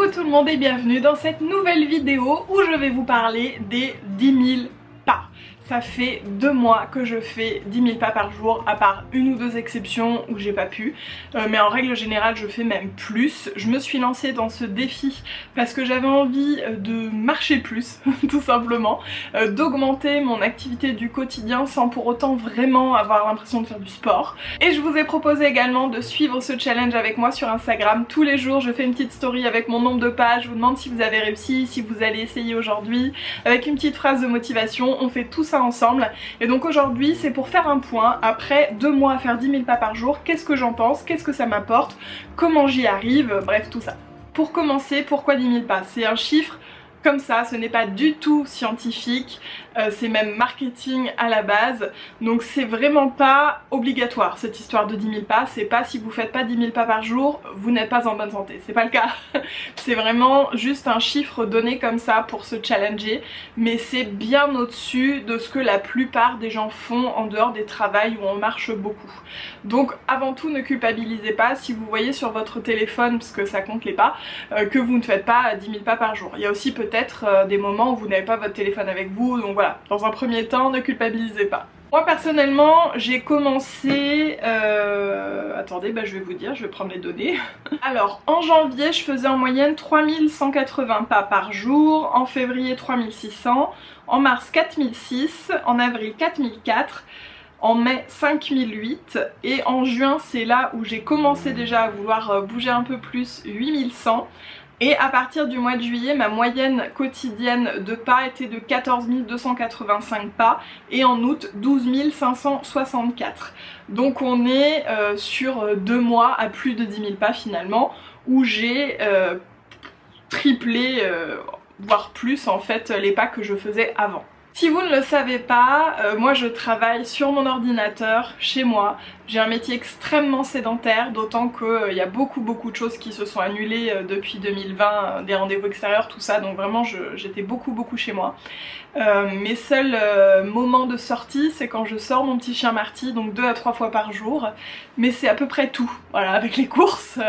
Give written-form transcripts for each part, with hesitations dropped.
Coucou tout le monde et bienvenue dans cette nouvelle vidéo où je vais vous parler des 10 000 pas. Ça fait 2 mois que je fais 10 000 pas par jour, à part une ou deux exceptions où j'ai pas pu. Mais en règle générale, je fais même plus. Je me suis lancée dans ce défi parce que j'avais envie de marcher plus, tout simplement. D'augmenter mon activité du quotidien sans pour autant vraiment avoir l'impression de faire du sport. Et je vous ai proposé également de suivre ce challenge avec moi sur Instagram. Tous les jours, je fais une petite story avec mon nombre de pas. Je vous demande si vous avez réussi, si vous allez essayer aujourd'hui. Avec une petite phrase de motivation, on fait tout ça ensemble. Et donc aujourd'hui c'est pour faire un point après 2 mois à faire 10 000 pas par jour. Qu'est-ce que j'en pense, qu'est-ce que ça m'apporte, comment j'y arrive, bref tout ça. Pour commencer, pourquoi 10 000 pas? C'est un chiffre comme ça, ce n'est pas du tout scientifique, c'est même marketing à la base, donc c'est vraiment pas obligatoire cette histoire de 10 000 pas, c'est pas si vous faites pas 10 000 pas par jour, vous n'êtes pas en bonne santé, c'est pas le cas. C'est vraiment juste un chiffre donné comme ça pour se challenger, mais c'est bien au-dessus de ce que la plupart des gens font en dehors des travails où on marche beaucoup. Donc avant tout, ne culpabilisez pas si vous voyez sur votre téléphone, parce que ça compte les pas, que vous ne faites pas 10 000 pas par jour. Il y a aussi peut-être des moments où vous n'avez pas votre téléphone avec vous, donc voilà, dans un premier temps, ne culpabilisez pas. Moi personnellement, j'ai commencé... Attendez, je vais vous dire, je vais prendre les données. Alors, en janvier, je faisais en moyenne 3180 pas par jour, en février 3600, en mars 4006, en avril 4004, en mai 5008 et en juin c'est là où j'ai commencé déjà à vouloir bouger un peu plus, 8100. Et à partir du mois de juillet, ma moyenne quotidienne de pas était de 14 285 pas et en août 12 564. Donc on est sur 2 mois à plus de 10 000 pas finalement, où j'ai triplé, voire plus en fait, les pas que je faisais avant. Si vous ne le savez pas, moi je travaille sur mon ordinateur, chez moi. J'ai un métier extrêmement sédentaire, d'autant qu'il y a beaucoup de choses qui se sont annulées depuis 2020, des rendez-vous extérieurs, tout ça, donc vraiment j'étais beaucoup chez moi. Mes seuls moments de sortie, c'est quand je sors mon petit chien Marty, donc 2 à 3 fois par jour, mais c'est à peu près tout, voilà, avec les courses,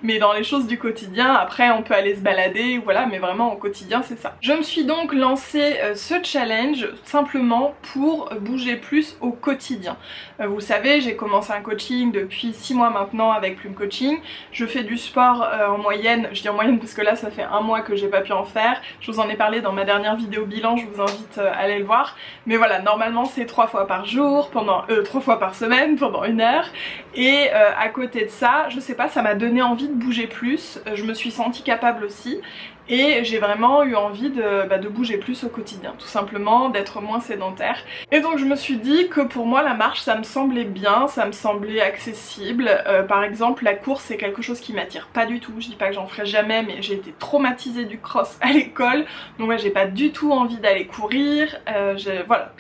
mais dans les choses du quotidien, après on peut aller se balader, voilà, mais vraiment au quotidien c'est ça. Je me suis donc lancé ce challenge simplement pour bouger plus au quotidien. Vous savez, j'ai commencé un coaching depuis 6 mois maintenant avec Plume Coaching. Je fais du sport en moyenne, je dis en moyenne parce que là ça fait 1 mois que j'ai pas pu en faire. Je vous en ai parlé dans ma dernière vidéo bilan, je vous invite à aller le voir. Mais voilà, normalement c'est 3 fois par jour, 3 fois par semaine, pendant 1 heure. Et à côté de ça, je sais pas, ça m'a donné envie de bouger plus. Je me suis sentie capable aussi. Et j'ai vraiment eu envie de bouger plus au quotidien, tout simplement, d'être moins sédentaire. Et donc je me suis dit que pour moi la marche ça me semblait bien, ça me semblait accessible. Par exemple la course c'est quelque chose qui m'attire pas du tout, je dis pas que j'en ferai jamais, mais j'ai été traumatisée du cross à l'école, donc ouais, j'ai pas du tout envie d'aller courir, voilà,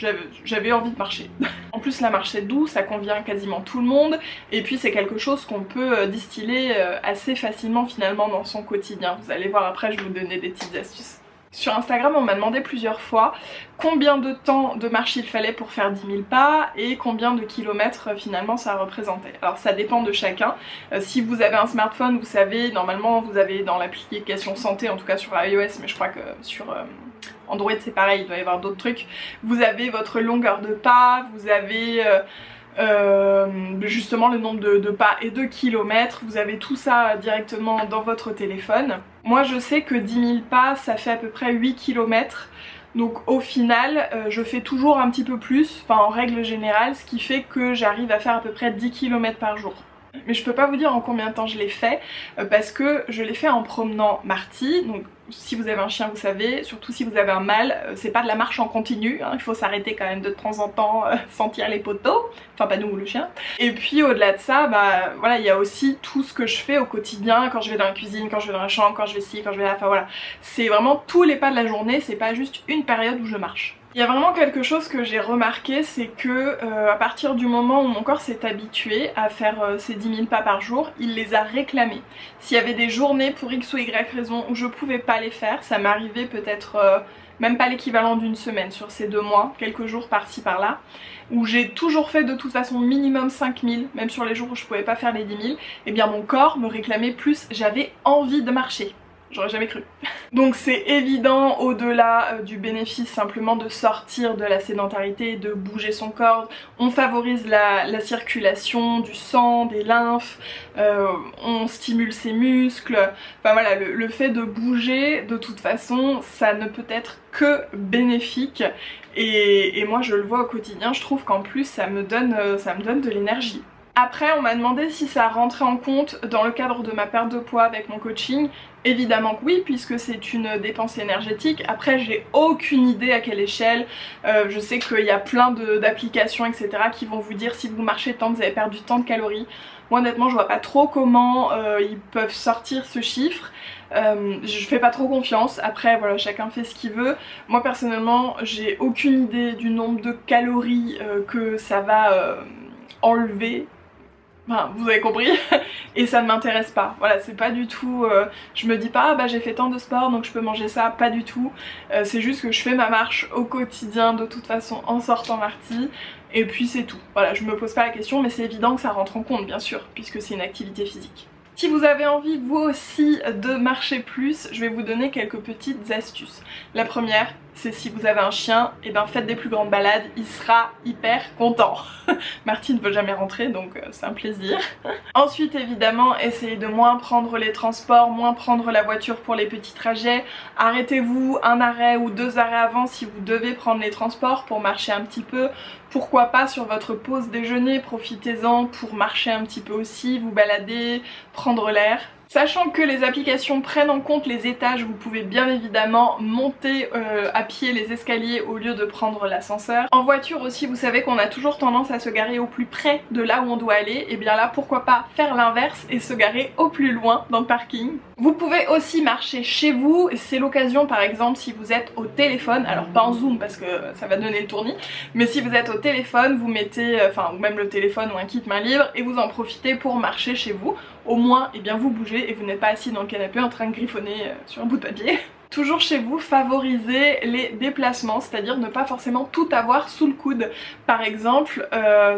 j'avais envie de marcher. En plus la marche c'est doux, ça convient à quasiment tout le monde, et puis c'est quelque chose qu'on peut distiller assez facilement finalement dans son quotidien. Vous allez voir après, je vais vous donner des petites astuces. Sur Instagram on m'a demandé plusieurs fois combien de temps de marche il fallait pour faire 10 000 pas et combien de kilomètres finalement ça représentait. Alors ça dépend de chacun. Si vous avez un smartphone, vous savez, normalement vous avez dans l'application santé, en tout cas sur iOS, mais je crois que sur Android c'est pareil, il doit y avoir d'autres trucs. Vous avez votre longueur de pas, vous avez... justement le nombre de pas et de kilomètres, vous avez tout ça directement dans votre téléphone. Moi je sais que 10 000 pas ça fait à peu près 8 km, donc au final je fais toujours un petit peu plus, enfin en règle générale, ce qui fait que j'arrive à faire à peu près 10 km par jour. Mais je peux pas vous dire en combien de temps je l'ai fait parce que je l'ai fait en promenant Marty. Donc si vous avez un chien vous savez, surtout si vous avez un mâle, c'est pas de la marche en continu, hein, il faut s'arrêter quand même de temps en temps, sentir les poteaux, enfin pas nous le chien. Et puis au-delà de ça, voilà, il y a aussi tout ce que je fais au quotidien, quand je vais dans la cuisine, quand je vais dans la chambre, quand je vais ici, quand je vais là, enfin voilà. C'est vraiment tous les pas de la journée, c'est pas juste une période où je marche. Il y a vraiment quelque chose que j'ai remarqué, c'est que à partir du moment où mon corps s'est habitué à faire ces 10 000 pas par jour, il les a réclamés. S'il y avait des journées pour X ou Y raison où je pouvais pas les faire, ça m'arrivait peut-être même pas l'équivalent d'une semaine sur ces 2 mois, quelques jours par-ci par-là, où j'ai toujours fait de toute façon minimum 5 000, même sur les jours où je pouvais pas faire les 10 000, et bien mon corps me réclamait plus, j'avais envie de marcher. j'aurais jamais cru. Donc c'est évident, au-delà du bénéfice simplement de sortir de la sédentarité, de bouger son corps, on favorise la circulation du sang, des lymphes, on stimule ses muscles, enfin voilà, le fait de bouger de toute façon ça ne peut être que bénéfique et moi je le vois au quotidien, je trouve qu'en plus ça me donne de l'énergie. Après on m'a demandé si ça rentrait en compte dans le cadre de ma perte de poids avec mon coaching. Évidemment que oui, puisque c'est une dépense énergétique. Après j'ai aucune idée à quelle échelle, je sais qu'il y a plein d'applications etc qui vont vous dire si vous marchez tant vous avez perdu tant de calories. Moi honnêtement je vois pas trop comment ils peuvent sortir ce chiffre. Je fais pas trop confiance, après voilà chacun fait ce qu'il veut. Moi personnellement j'ai aucune idée du nombre de calories que ça va enlever. Enfin, vous avez compris. Et ça ne m'intéresse pas. Voilà, c'est pas du tout... je me dis pas, ah bah j'ai fait tant de sport donc je peux manger ça, pas du tout. C'est juste que je fais ma marche au quotidien de toute façon en sortant Marty. Et puis c'est tout. Voilà, je me pose pas la question, mais c'est évident que ça rentre en compte bien sûr, puisque c'est une activité physique. Si vous avez envie vous aussi de marcher plus, je vais vous donner quelques petites astuces. La première, c'est si vous avez un chien, et ben faites des plus grandes balades, il sera hyper content. Marty ne veut jamais rentrer donc c'est un plaisir. Ensuite évidemment, essayez de moins prendre les transports, moins prendre la voiture pour les petits trajets. Arrêtez-vous un arrêt ou 2 arrêts avant si vous devez prendre les transports pour marcher un petit peu. Pourquoi pas sur votre pause déjeuner, profitez-en pour marcher un petit peu aussi, vous balader, prendre l'air. Sachant que les applications prennent en compte les étages, vous pouvez bien évidemment monter à pied les escaliers au lieu de prendre l'ascenseur. En voiture aussi, vous savez qu'on a toujours tendance à se garer au plus près de là où on doit aller, et bien là pourquoi pas faire l'inverse et se garer au plus loin dans le parking. Vous pouvez aussi marcher chez vous, c'est l'occasion par exemple si vous êtes au téléphone, alors pas en zoom parce que ça va donner le tournis, mais si vous êtes au téléphone, vous mettez, ou même le téléphone ou un kit main libre et vous en profitez pour marcher chez vous. Au moins, eh bien, vous bougez et vous n'êtes pas assis dans le canapé en train de griffonner sur un bout de papier. Toujours chez vous, favorisez les déplacements, c'est-à-dire ne pas forcément tout avoir sous le coude. Par exemple,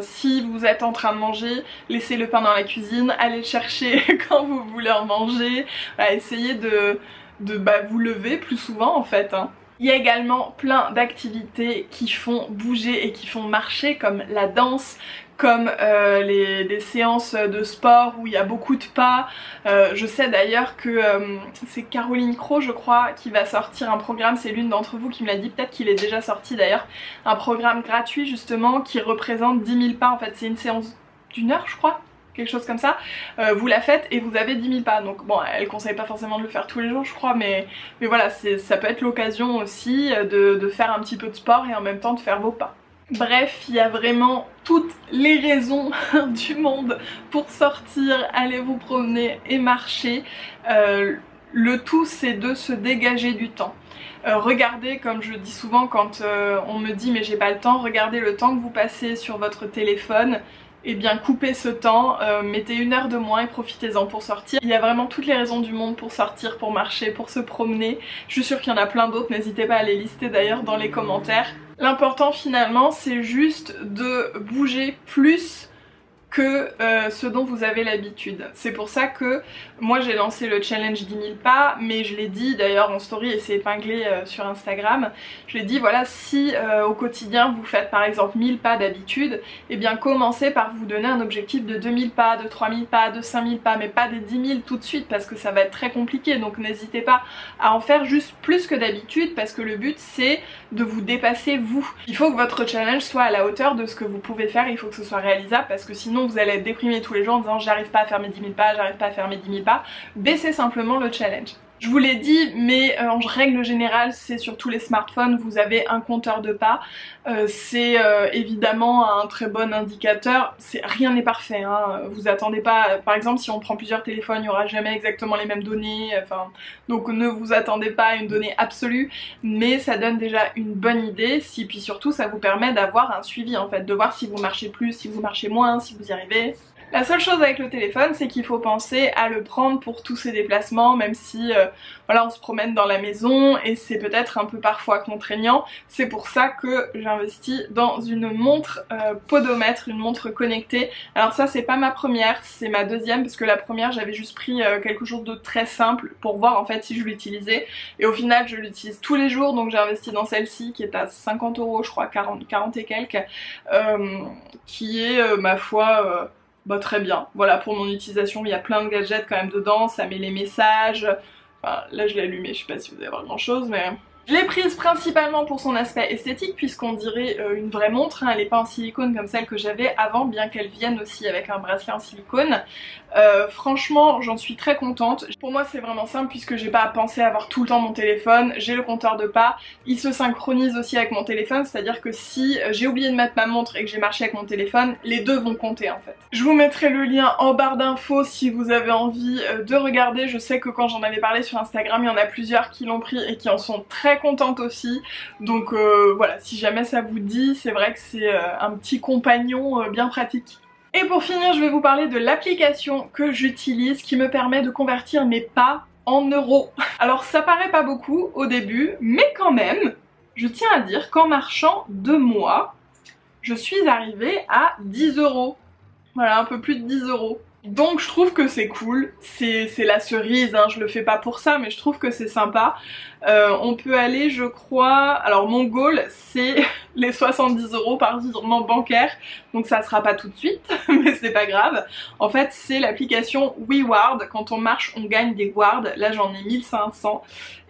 si vous êtes en train de manger, laissez le pain dans la cuisine, allez le chercher quand vous voulez en manger, voilà, essayez de vous lever plus souvent en fait. Il y a également plein d'activités qui font bouger et qui font marcher comme la danse, comme des séances de sport où il y a beaucoup de pas. Je sais d'ailleurs que c'est Caroline Crowe je crois qui va sortir un programme, c'est l'une d'entre vous qui me l'a dit, peut-être qu'il est déjà sorti d'ailleurs, un programme gratuit justement qui représente 10 000 pas, en fait c'est une séance d'1 heure je crois, quelque chose comme ça, vous la faites et vous avez 10 000 pas. Donc bon, elle conseille pas forcément de le faire tous les jours je crois, mais voilà, ça peut être l'occasion aussi de faire un petit peu de sport et en même temps de faire vos pas. Bref, il y a vraiment toutes les raisons du monde pour sortir, aller vous promener et marcher. Le tout c'est de se dégager du temps. Regardez, comme je dis souvent quand on me dit mais j'ai pas le temps, regardez le temps que vous passez sur votre téléphone. Et bien coupez ce temps, mettez 1 heure de moins et profitez-en pour sortir. Il y a vraiment toutes les raisons du monde pour sortir, pour marcher, pour se promener. Je suis sûre qu'il y en a plein d'autres, n'hésitez pas à les lister d'ailleurs dans les commentaires. L'important finalement c'est juste de bouger plus que ce dont vous avez l'habitude. C'est pour ça que moi j'ai lancé le challenge 10 000 pas, mais je l'ai dit d'ailleurs en story et c'est épinglé sur Instagram. Je l'ai dit, voilà, si au quotidien vous faites par exemple 1000 pas d'habitude, et bien commencez par vous donner un objectif de 2000 pas, de 3000 pas, de 5000 pas, mais pas des 10 000 tout de suite parce que ça va être très compliqué, donc n'hésitez pas à en faire juste plus que d'habitude parce que le but c'est de vous dépasser vous. Il faut que votre challenge soit à la hauteur de ce que vous pouvez faire, il faut que ce soit réalisable parce que sinon vous allez être déprimé tous les jours en disant j'arrive pas à faire mes 10 000 pas, j'arrive pas à faire mes 10 000 pas. Baissez simplement le challenge. Je vous l'ai dit, mais en règle générale, c'est sur tous les smartphones, vous avez un compteur de pas. C'est évidemment un très bon indicateur. Rien n'est parfait, hein. Vous attendez pas, par exemple si on prend plusieurs téléphones, il n'y aura jamais exactement les mêmes données, donc ne vous attendez pas à une donnée absolue, mais ça donne déjà une bonne idée, puis surtout ça vous permet d'avoir un suivi en fait, de voir si vous marchez plus, si vous marchez moins, si vous y arrivez. La seule chose avec le téléphone, c'est qu'il faut penser à le prendre pour tous ses déplacements, même si voilà, on se promène dans la maison et c'est peut-être un peu parfois contraignant. C'est pour ça que j'investis dans une montre podomètre, une montre connectée. Alors ça, c'est pas ma première, c'est ma deuxième, parce que la première, j'avais juste pris quelque chose de très simple pour voir en fait si je l'utilisais. Et au final, je l'utilise tous les jours, donc j'ai investi dans celle-ci qui est à 50 €, je crois, 40 et quelques, qui est, ma foi... bah très bien, voilà pour mon utilisation, il y a plein de gadgets quand même dedans, ça met les messages, enfin là je l'ai allumé, je sais pas si vous allez voir grand chose mais... Je l'ai prise principalement pour son aspect esthétique puisqu'on dirait une vraie montre, hein. Elle n'est pas en silicone comme celle que j'avais avant, bien qu'elle vienne aussi avec un bracelet en silicone. Franchement j'en suis très contente. Pour moi c'est vraiment simple puisque j'ai pas à penser à avoir tout le temps mon téléphone, j'ai le compteur de pas, il se synchronise aussi avec mon téléphone, c'est à dire que si j'ai oublié de mettre ma montre et que j'ai marché avec mon téléphone, les deux vont compter en fait. Je vous mettrai le lien en barre d'infos si vous avez envie de regarder. Je sais que quand j'en avais parlé sur Instagram il y en a plusieurs qui l'ont pris et qui en sont très contente aussi, donc voilà, si jamais ça vous dit, c'est vrai que c'est un petit compagnon bien pratique. Et pour finir, je vais vous parler de l'application que j'utilise qui me permet de convertir mes pas en euros. Alors ça paraît pas beaucoup au début, mais quand même, je tiens à dire qu'en marchant 2 mois, je suis arrivée à 10 €. Voilà, un peu plus de 10 €. Donc je trouve que c'est cool, c'est la cerise, hein, je le fais pas pour ça mais je trouve que c'est sympa. On peut aller je crois, alors mon goal c'est les 70 € par virement bancaire, donc ça sera pas tout de suite mais c'est pas grave. En fait c'est l'application WeWard, quand on marche on gagne des wards, là j'en ai 1500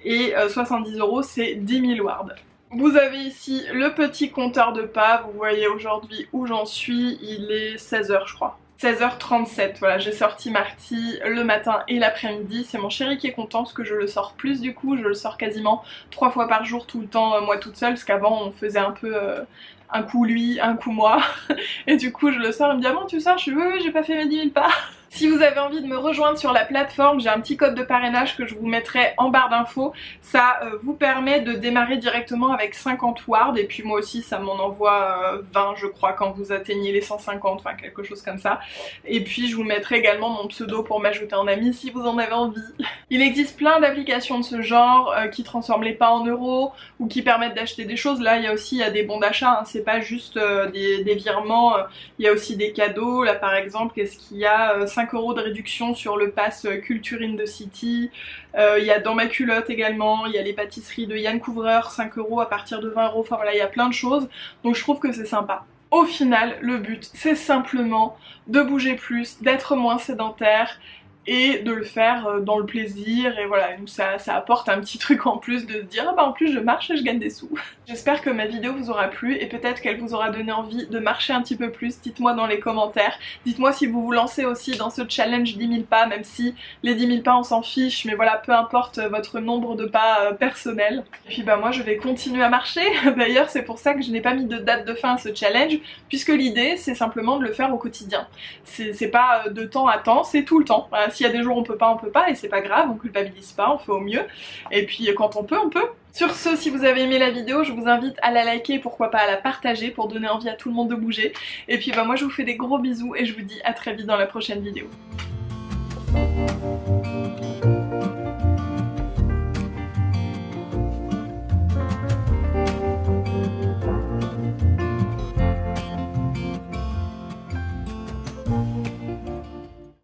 et 70 € c'est 10 000 wards. Vous avez ici le petit compteur de pas, vous voyez aujourd'hui où j'en suis, il est 16 h je crois. 16h37, voilà, j'ai sorti Marty le matin et l'après-midi. C'est mon chéri qui est content parce que je le sors plus du coup, je le sors quasiment 3 fois par jour tout le temps, moi toute seule, parce qu'avant on faisait un peu un coup lui, un coup moi, et du coup je le sors, il me dit ah bon tu sors, je suis oui j'ai pas fait mes 10 000 pas. Si vous avez envie de me rejoindre sur la plateforme, j'ai un petit code de parrainage que je vous mettrai en barre d'infos. Ça vous permet de démarrer directement avec 50 wards et puis moi aussi ça m'en envoie 20 je crois quand vous atteignez les 150, enfin quelque chose comme ça. Et puis je vous mettrai également mon pseudo pour m'ajouter en ami si vous en avez envie. Il existe plein d'applications de ce genre qui transforment les pas en euros ou qui permettent d'acheter des choses. Là il y a des bons d'achat, hein. C'est pas juste des virements, il y a aussi des cadeaux. Là par exemple, qu'est-ce qu'il y a, 5 € de réduction sur le pass Culture in the City, il y a dans ma culotte également, il y a les pâtisseries de Yann Couvreur, 5 € à partir de 20 €, enfin voilà, il y a plein de choses, donc je trouve que c'est sympa. Au final, le but c'est simplement de bouger plus, d'être moins sédentaire et de le faire dans le plaisir, et voilà, ça apporte un petit truc en plus de se dire ah bah en plus je marche et je gagne des sous. J'espère que ma vidéo vous aura plu et peut-être qu'elle vous aura donné envie de marcher un petit peu plus. Dites-moi dans les commentaires, dites-moi si vous vous lancez aussi dans ce challenge 10 000 pas, même si les 10 000 pas on s'en fiche, mais voilà, peu importe votre nombre de pas personnel. Et puis bah moi je vais continuer à marcher, d'ailleurs c'est pour ça que je n'ai pas mis de date de fin à ce challenge, puisque l'idée c'est simplement de le faire au quotidien. C'est pas de temps à temps, c'est tout le temps. Voilà, s'il y a des jours on peut pas et c'est pas grave, on culpabilise pas, on fait au mieux. Et puis quand on peut, on peut. Sur ce, si vous avez aimé la vidéo, je vous invite à la liker, pourquoi pas à la partager pour donner envie à tout le monde de bouger. Et puis bah moi je vous fais des gros bisous et je vous dis à très vite dans la prochaine vidéo.